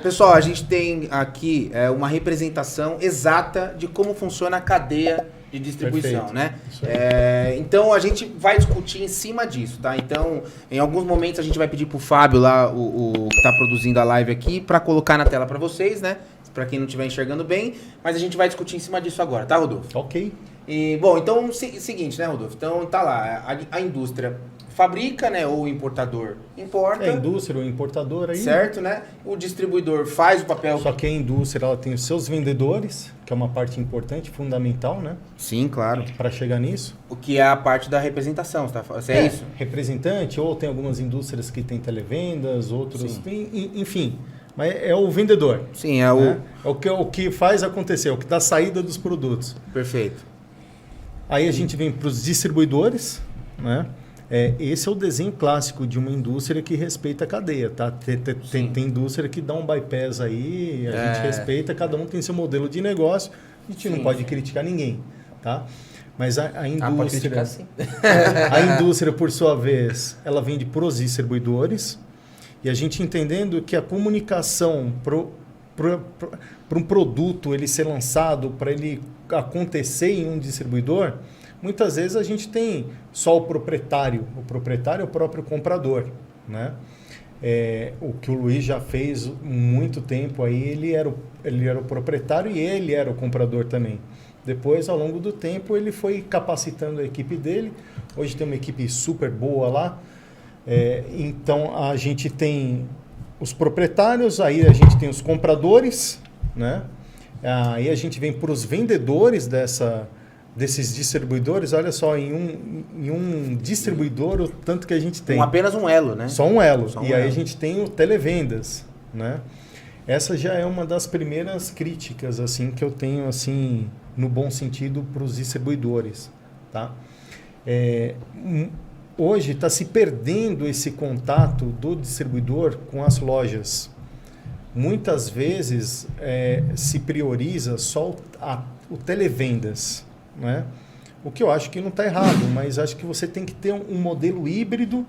pessoal, a gente tem aqui uma representação exata de como funciona a cadeia de distribuição, Perfeito. né? Então a gente vai discutir em cima disso, tá? Então, em alguns momentos a gente vai pedir pro Fábio lá, o que tá produzindo a live aqui, para colocar na tela para vocês, né? Para quem não estiver enxergando bem, mas a gente vai discutir em cima disso agora, tá, Rodolfo? Ok. E, bom, então, seguinte, né, Rodolfo? Então, tá lá, a indústria fabrica, né, ou o importador importa. É a indústria, o importador aí. Certo, né? O distribuidor faz o papel. Só que a indústria, ela tem os seus vendedores, que é uma parte importante, fundamental, né? Sim, claro. Para chegar nisso. O que é a parte da representação, você tá falando? É isso? Representante, ou tem algumas indústrias que tem televendas, outros tem, enfim. Mas é o vendedor. Sim, né? É o que faz acontecer, o que dá saída dos produtos. Perfeito. Aí a gente vem para os distribuidores, né? Esse é o desenho clássico de uma indústria que respeita a cadeia, tá? Tem indústria que dá um bypass aí, a gente respeita, cada um tem seu modelo de negócio, a gente não pode criticar ninguém, tá? Mas a indústria, pode criticar, sim. A indústria, por sua vez, ela vende para os distribuidores, e a gente entendendo que a comunicação para um produto ele ser lançado, para ele acontecer em um distribuidor, muitas vezes a gente tem só o proprietário é o próprio comprador, né? O que o Luiz já fez muito tempo aí, ele era o proprietário e ele era o comprador também. Depois, ao longo do tempo, ele foi capacitando a equipe dele. Hoje tem uma equipe super boa lá. Então, a gente tem os proprietários, aí a gente tem os compradores, né? Aí a gente vem para os vendedores desses distribuidores. Olha só, em um distribuidor o tanto que a gente tem. Apenas um elo, né? Só um elo. Só um e aí elo. a gente tem o televendas, né? Essa já é uma das primeiras críticas assim que eu tenho assim no bom sentido para os distribuidores, tá? Hoje está se perdendo esse contato do distribuidor com as lojas. Muitas vezes se prioriza só o televendas, né? O que eu acho que não está errado, mas acho que você tem que ter um modelo híbrido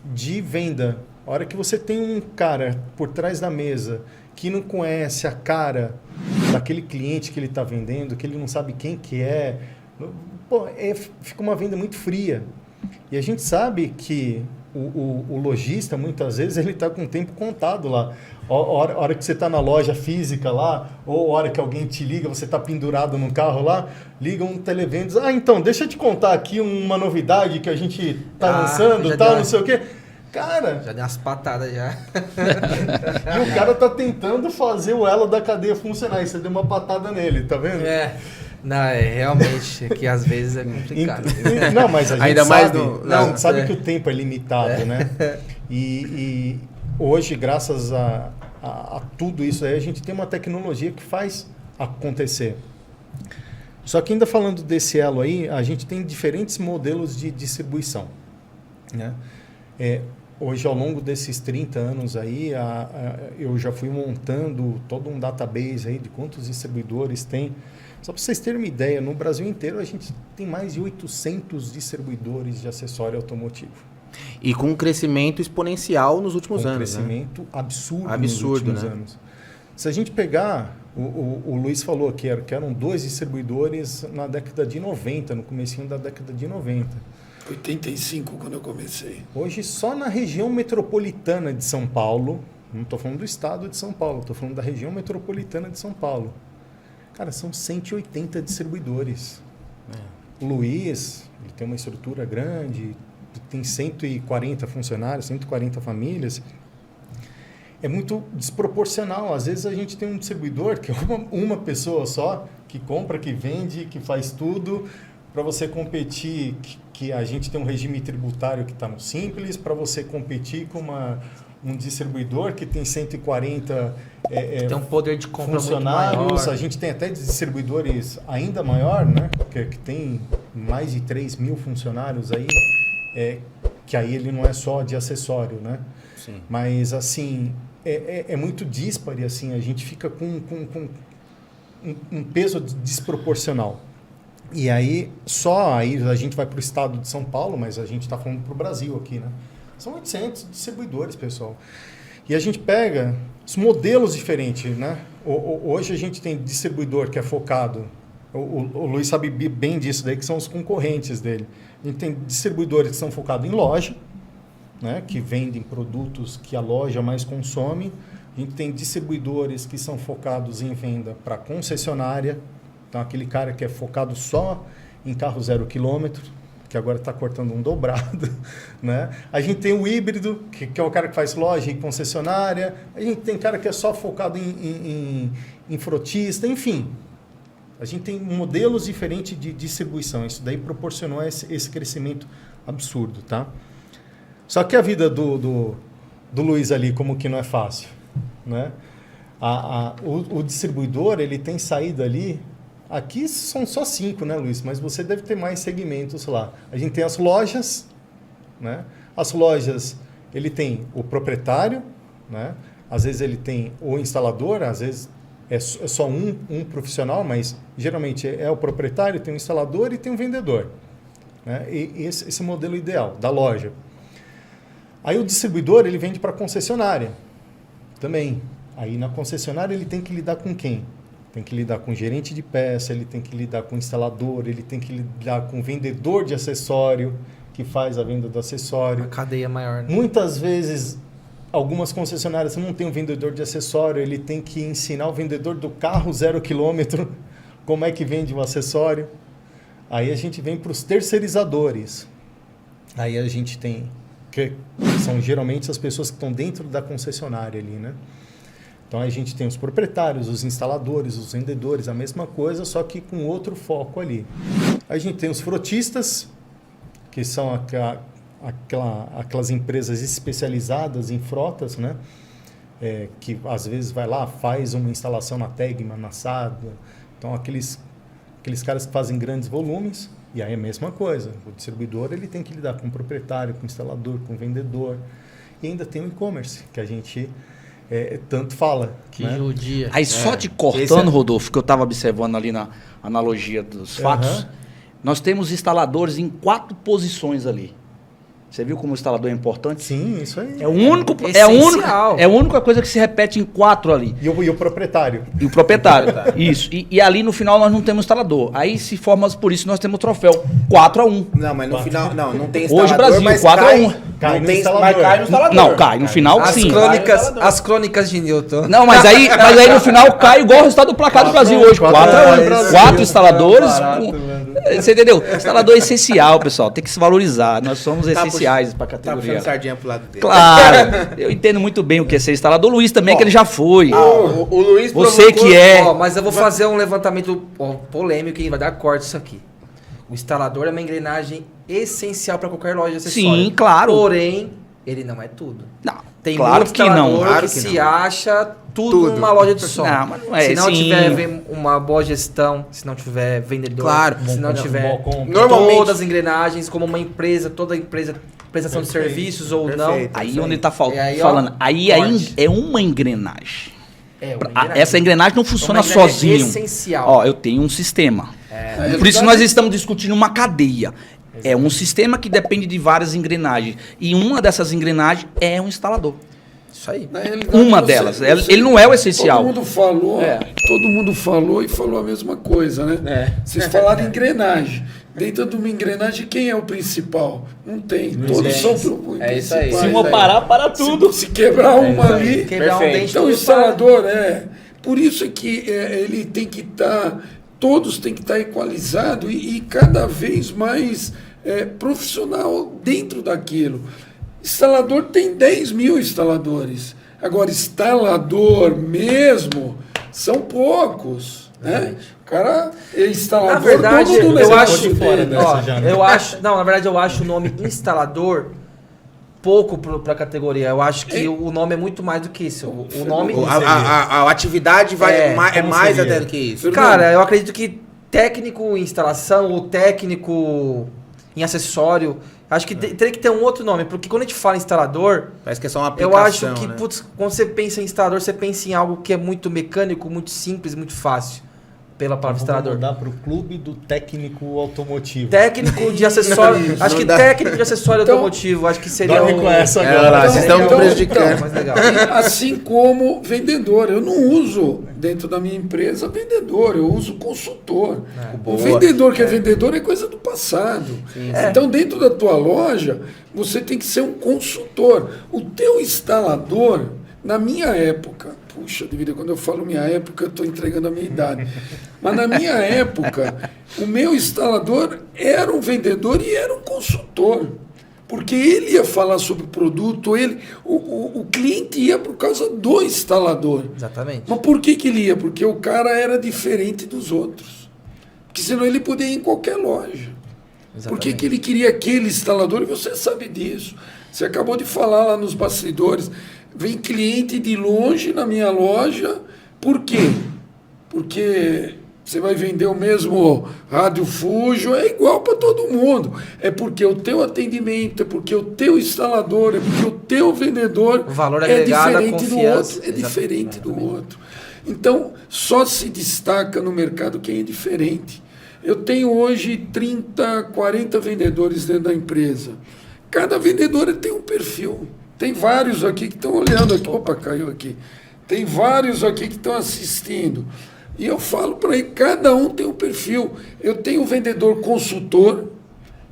de venda. A hora que você tem um cara por trás da mesa que não conhece a cara daquele cliente que ele está vendendo, que ele não sabe quem que é, fica uma venda muito fria. E a gente sabe que o lojista, muitas vezes, ele está com o tempo contado lá. A hora que você está na loja física lá, ou a hora que alguém te liga, você está pendurado no carro lá, liga um televendas. Então, deixa eu te contar aqui uma novidade que a gente está lançando, tal, não sei o quê. Cara... Já deu umas patadas já. E o cara tá tentando fazer o elo da cadeia funcionar. E você deu uma patada nele, tá vendo? Não, realmente, que às vezes é complicado. Não, mas a gente ainda sabe, mais sabe que o tempo é limitado, né? E hoje, graças a tudo isso aí, a gente tem uma tecnologia que faz acontecer. Só que ainda falando desse elo aí, a gente tem diferentes modelos de distribuição, né? Hoje, ao longo desses 30 anos aí, eu já fui montando todo um database aí de quantos distribuidores tem. Só para vocês terem uma ideia, no Brasil inteiro a gente tem mais de 800 distribuidores de acessório automotivo. E com um crescimento exponencial nos últimos anos. Um crescimento absurdo nos absurdo, últimos né? anos. Se a gente pegar, o Luiz falou que eram 2 distribuidores na década de 90, no comecinho da década de 90. 85 quando eu comecei. Hoje, só na região metropolitana de São Paulo, não estou falando do estado de São Paulo, estou falando da região metropolitana de São Paulo. Cara, são 180 distribuidores. O Luiz, ele tem uma estrutura grande, tem 140 funcionários, 140 famílias. É muito desproporcional. Às vezes a gente tem um distribuidor que é uma pessoa só, que compra, que vende, que faz tudo. Para você competir, que a gente tem um regime tributário que está no Simples, para você competir com um distribuidor que tem 140 tem um poder de compra funcionários. muito maior. A gente tem até distribuidores ainda maior, né? Que tem mais de 3 mil funcionários aí, que aí ele não é só de acessório, né? Sim. Mas, assim, é muito díspare, assim, a gente fica com um peso desproporcional. E aí a gente vai para o estado de São Paulo, mas a gente está falando para o Brasil aqui, né? São 800 distribuidores, pessoal. E a gente pega os modelos diferentes, né? Hoje a gente tem distribuidor que é focado, o Luiz sabe bem disso daí, que são os concorrentes dele. A gente tem distribuidores que são focados em loja, né? Que vendem produtos que a loja mais consome. A gente tem distribuidores que são focados em venda para concessionária. Então, aquele cara que é focado só em carro 0 km, que agora está cortando um dobrado, né? A gente tem o híbrido, que é o cara que faz loja e concessionária. A gente tem cara que é só focado em frotista, enfim. A gente tem modelos diferentes de distribuição. Isso daí proporcionou esse crescimento absurdo, tá? Só que a vida do Luiz ali, como que não é fácil, né? O distribuidor, ele tem saída ali. Aqui são só 5, né, Luiz? Mas você deve ter mais segmentos lá. A gente tem as lojas, né? As lojas, ele tem o proprietário, né? Às vezes ele tem o instalador, às vezes é só um profissional, mas geralmente é o proprietário, tem o instalador e tem o vendedor, né? E esse é o modelo ideal da loja. Aí o distribuidor, ele vende para a concessionária também. Aí na concessionária ele tem que lidar com quem? Tem que lidar com gerente de peça, ele tem que lidar com instalador, ele tem que lidar com vendedor de acessório, que faz a venda do acessório. A cadeia maior, né? Muitas vezes, algumas concessionárias não tem um vendedor de acessório, ele tem que ensinar o vendedor do carro 0 km como é que vende o acessório. Aí a gente vem para os terceirizadores. Aí a gente tem, que são geralmente as pessoas que estão dentro da concessionária ali, né? Então, a gente tem os proprietários, os instaladores, os vendedores, a mesma coisa, só que com outro foco ali. A gente tem os frotistas, que são aquelas empresas especializadas em frotas, né? Que às vezes vai lá, faz uma instalação na Tegma, na SAD. Então, aqueles caras que fazem grandes volumes, e aí é a mesma coisa. O distribuidor, ele tem que lidar com o proprietário, com o instalador, com o vendedor. E ainda tem o e-commerce, que a gente... tanto fala. Que né? judia. Aí só te cortando, Rodolfo, que eu estava observando ali na analogia dos fatos, nós temos instaladores em 4 posições ali. Você viu como o instalador é importante? Sim, isso aí. É a única coisa que se repete em 4 ali. E o proprietário. E o proprietário. Isso. E ali no final nós não temos instalador. Aí se forma por isso nós temos o troféu 4-1. Não, mas no final não tem instalador. Hoje Brasil, mas 4-1. Cai Não no tem, instalador. mas cai no instalador. Não, cai. No final, sim. As crônicas de Newton. Não, mas aí no final cai igual o resultado do placar do Brasil hoje. 4-1. 4 instaladores. Você entendeu? Instalador é essencial, pessoal. Tem que se valorizar. Nós somos essenciais para a Tá categoria. puxando sardinha pro lado dele. Claro. Eu entendo muito bem o que é ser instalador. O Luiz também, que ele já foi. O Luiz Você que é... Ó, mas eu vou fazer um levantamento polêmico e vai dar corte isso aqui. O instalador é uma engrenagem essencial para qualquer loja de acessório. Sim, claro. Porém, ele não é tudo. Não, Tem claro muito que não. instalador Claro que que se não. acha tudo numa loja de som. Não, mas não é se não assim. tiver uma boa gestão, se não tiver vendedor, Claro. se não tiver Normalmente- todas as engrenagens, como uma empresa, toda empresa, prestação de Perfeito. serviços ou Perfeito. não. Aí Isso onde aí. ele tá Aí, ó, falando. Aí corte. é uma engrenagem. É uma engrenagem. Essa engrenagem não funciona Uma engrenagem sozinho. essencial. Ó, eu tenho um sistema. Por isso nós estamos discutindo uma cadeia. É um sistema que depende de várias engrenagens. E uma dessas engrenagens é um instalador. Isso aí. Na realidade, Uma delas. Ele não é o essencial. Todo mundo falou, É. todo mundo falou e falou a mesma coisa, né? Vocês falaram engrenagem. Dentro de uma engrenagem, quem é o principal? Não tem. Todos são principais. É isso aí. Se uma parar, para tudo. Se quebrar uma ali... Quebrar um Perfeito. dente Então o tudo instalador por isso é que ele tem que estar, todos têm que estar equalizado e cada vez mais profissional dentro daquilo. Instalador tem 10 mil instaladores. Agora, instalador mesmo são poucos. Né? O cara é instalador. Na verdade, dono do eu negócio acho, dele. fora dessa ó, já, né? eu acho, não, na verdade eu acho o nome instalador pouco para a categoria. Eu acho que o nome é muito mais do que isso. O nome, A atividade É, é como mais seria? até do que isso. cara, eu acredito que técnico em instalação ou técnico em acessório, acho que teria que ter um outro nome, porque quando a gente fala instalador, Parece que é só uma eu aplicação, acho que, né? putz, quando você pensa em instalador, você pensa em algo que é muito mecânico, muito simples, muito fácil. pela palavra instalador? Vamos mudar para o clube do técnico automotivo. Técnico de acessório. Acho que técnico de acessório automotivo. Acho que seria Dorme com essa agora. Olha lá, vocês estão prejudicando. mais legal. Assim como vendedor. Eu não uso, dentro da minha empresa, vendedor. Eu uso consultor. O vendedor que é vendedor é coisa do passado. Então, dentro da tua loja, você tem que ser um consultor. O teu instalador, na minha época... Puxa de vida, quando eu falo minha época, eu estou entregando a minha idade. Mas na minha época, o meu instalador era um vendedor e era um consultor. Porque ele ia falar sobre o produto, o cliente ia por causa do instalador. Exatamente. Mas por que ele ia? Porque o cara era diferente dos outros. Porque senão ele podia ir em qualquer loja. Por que ele queria aquele instalador? E você sabe disso. Você acabou de falar lá nos bastidores. Vem cliente de longe na minha loja. Por quê? Porque você vai vender o mesmo rádio Fujo, é igual para todo mundo. É porque o teu atendimento, é porque o teu instalador, é porque o teu vendedor o valor agregado, diferente a do confiança. outro. É diferente do outro. Então, só se destaca no mercado quem é diferente. Eu tenho hoje 30, 40 vendedores dentro da empresa. Cada vendedor tem um perfil. Tem vários aqui que estão olhando aqui. Opa, caiu aqui. Tem vários aqui que estão assistindo. E eu falo para ele, cada um tem um perfil. Eu tenho um vendedor consultor,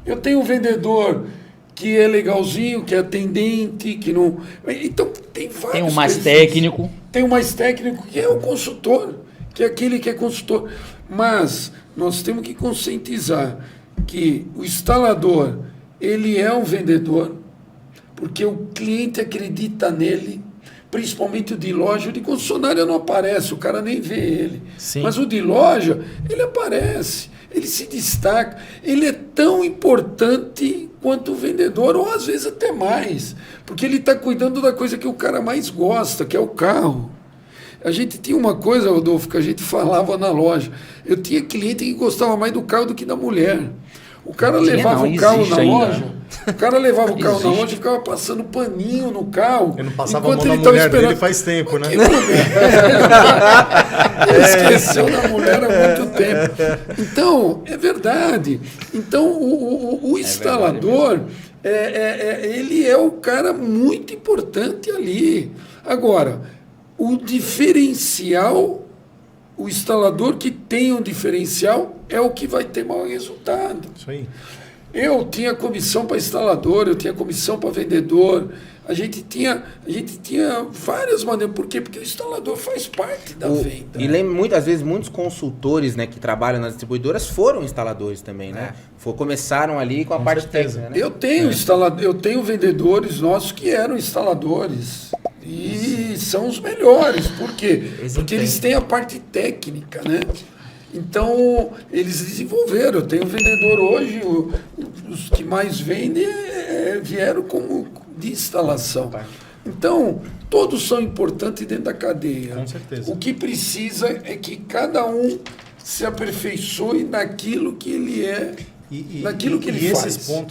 eu tenho um vendedor que é legalzinho, que é atendente, que não... Então, tem vários Tem um mais perfis. técnico. Tem um mais técnico, que é o consultor, que é aquele que é consultor. Mas nós temos que conscientizar que o instalador, ele é um vendedor, porque o cliente acredita nele, principalmente o de loja. O de concessionária não aparece, o cara nem vê ele. Sim. Mas o de loja, ele aparece, ele se destaca, ele é tão importante quanto o vendedor, ou às vezes até mais, porque ele está cuidando da coisa que o cara mais gosta, que é o carro. A gente tinha uma coisa, Rodolfo, que a gente falava na loja. Eu tinha cliente que gostava mais do carro do que da mulher. O cara levava o carro na loja. O cara levava o carro na loja e ficava passando paninho no carro. Eu não passava enquanto a mão ele na estava mulher esperando. dele faz tempo, né? Que ele esqueceu da mulher há muito tempo. Então, é verdade. Então, o instalador, ele é o cara muito importante ali. Agora, o diferencial, o instalador que tem um diferencial é o que vai ter maior resultado. Isso aí. Eu tinha comissão para instalador, eu tinha comissão para vendedor. A gente tinha várias maneiras. Por quê? Porque o instalador faz parte da venda. E lembro, muitas vezes, muitos consultores, né, que trabalham nas distribuidoras foram instaladores também, né? Começaram ali com a parte técnica, né? Eu tenho vendedores nossos que eram instaladores. E são os melhores. Por quê? Porque eles têm a parte técnica, né? Então, eles desenvolveram. Eu tenho um vendedor hoje, os que mais vendem vieram como de instalação. Então, todos são importantes dentro da cadeia. Com certeza. O que precisa é que cada um se aperfeiçoe naquilo que ele é, naquilo que ele faz. E esses pontos